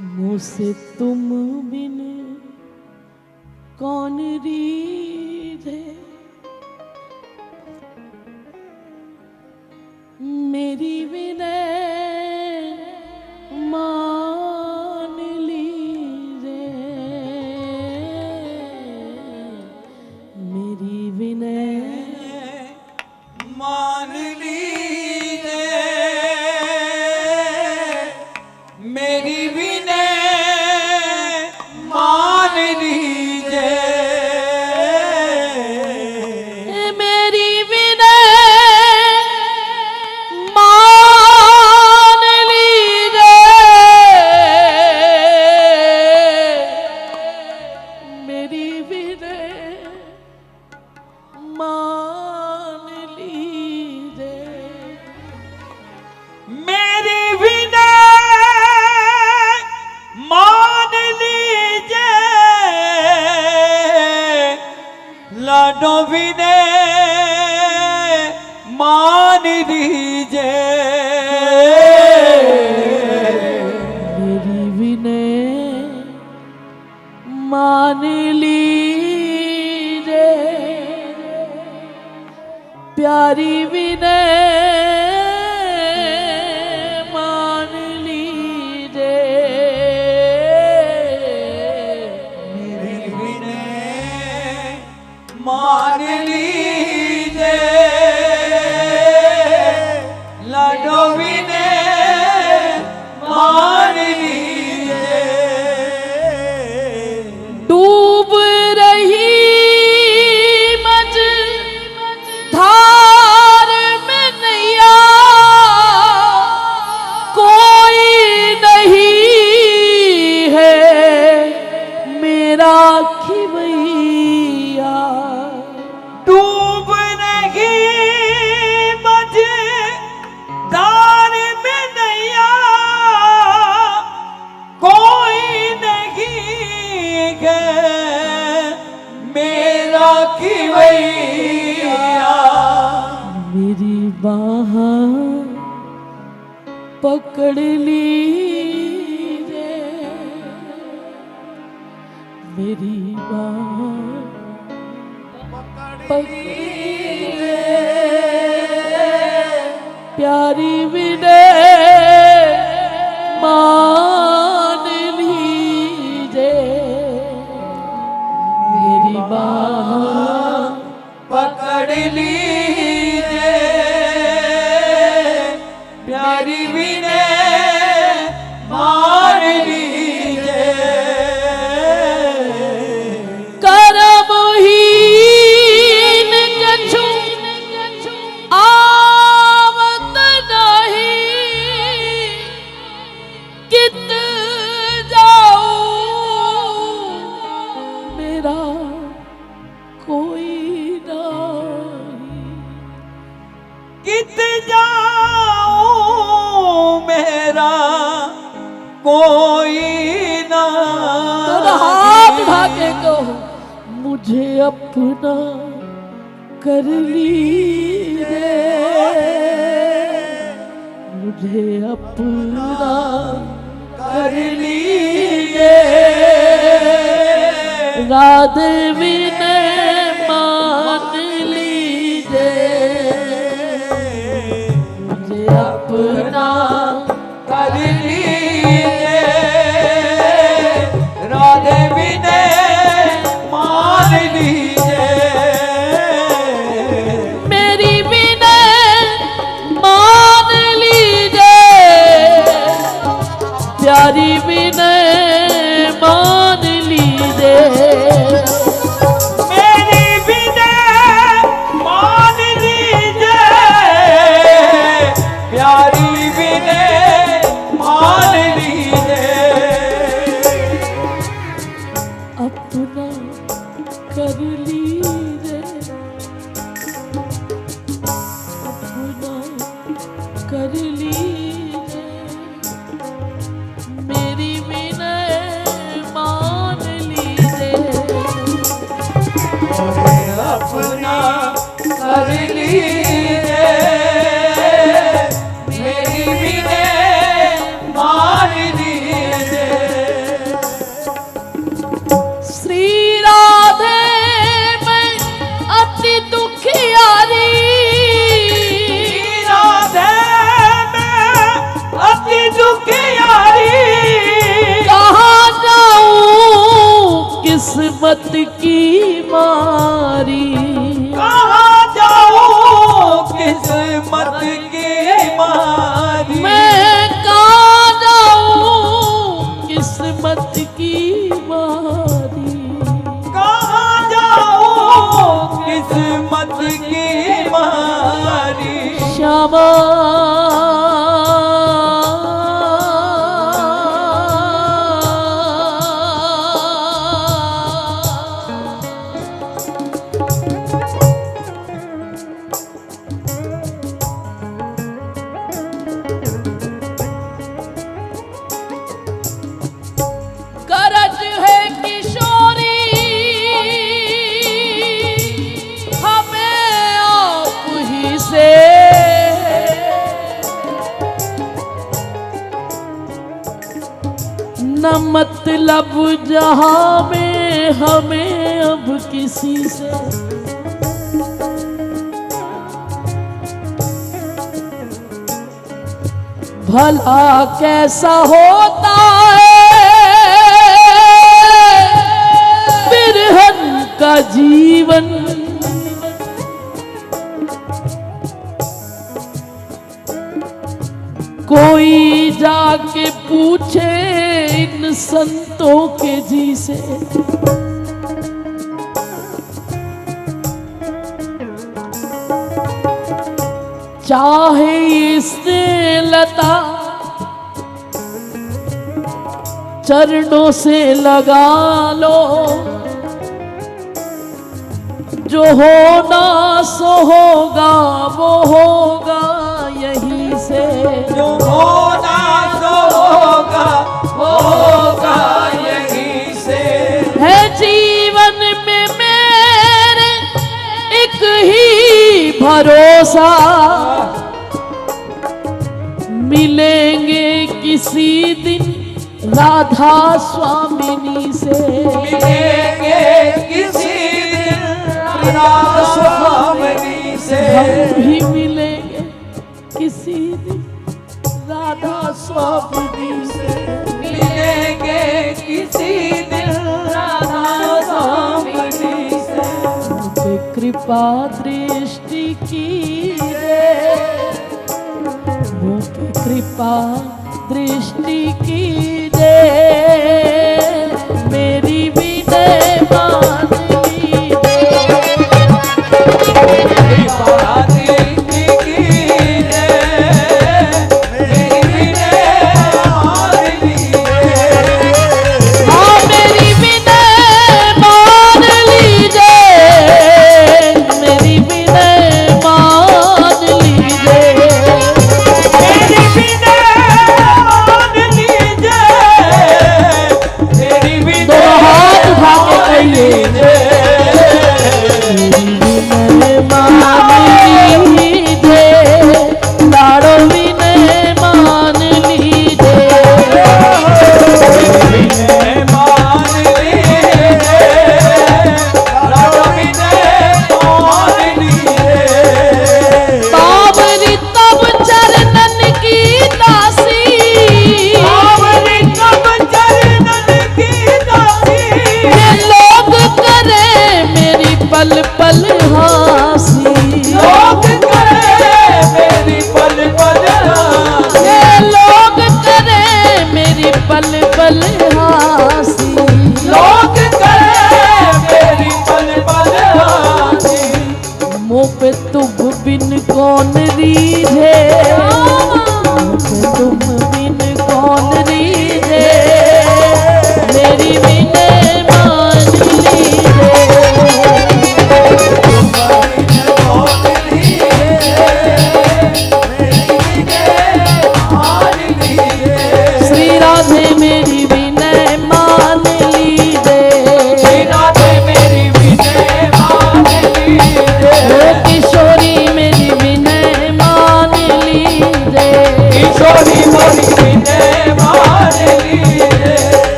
मुझसे तुम बिन कौन रीझे, मेरी विनय मान लीजे, मेरी विनय मान लीजे, मेरी विनय मान लीजे, मेरी विनय मान लीजे, मेरी विनय मान लीजे, मेरी विनय मान लीजे, लाडो विनय मान लीजे, मेरी विनय मान लीजे, प्यारी विनय मान लीजे, मेरी विनय मान लीजे, लाडो विनय मान लीजे, डूब रही मझ धार में नैया, कोई नहीं है मेरा खिवैया, डूब नहीं मझ धार में नैया, कोई नहीं है मेरा खिवैया, मेरी बाह पकड़ लीजे, मेरी बाह पकड़ लीजे, प्यारी विनय मान लीजे, मेरी बाह पकड़ लीजे, प्यारी विनय मान लीजे, करमहीन कछु आवत नहीं, कित जाऊं मेरा कोई नहीं, कित जाऊं मेरा कोई ना, तेरा हाथ उठा के कहो मुझे अपना कर लीजिए, मुझे अपना कर लीजिए, राधे विनय मान लीजिए, मुझे अपना कर लीजे, राधे विनय मान लीजे, मेरी विनय मान लीजिए, प्यारी विनय मान लीजिए, किस्मत की मारी। कहाँ जाऊं किस्मत की मारी। मैं कहाँ जाऊं किस्मत की मारी। कहाँ जाऊं किस्मत की मारी। श्यामा गरज है किशोरी हमें आप ही से। न मतलब जहां में हमें अब किसी से। भला कैसा होता है बिरहन का जीवन। कोई जाके पूछे इन संतों के जी से। चाहे इसने लता चरणों से लगा लो। जो होना सो होगा वो होगा यहीं से। जो होना सो होगा वो होगा यहीं से। है जीवन में मेरे एक ही भरोसा। मिलेंगे किसी दिन राधा स्वामिनी से। मिलेंगे किसी दिन राधा स्वामिनी से। हम भी मिलेंगे किसी दिन राधा स्वामिनी से। मिलेंगे किसी दिन राधा स्वामिनी से। उनके कृपा दृष्टि कीजिए। उनके कृपा दृष्टि की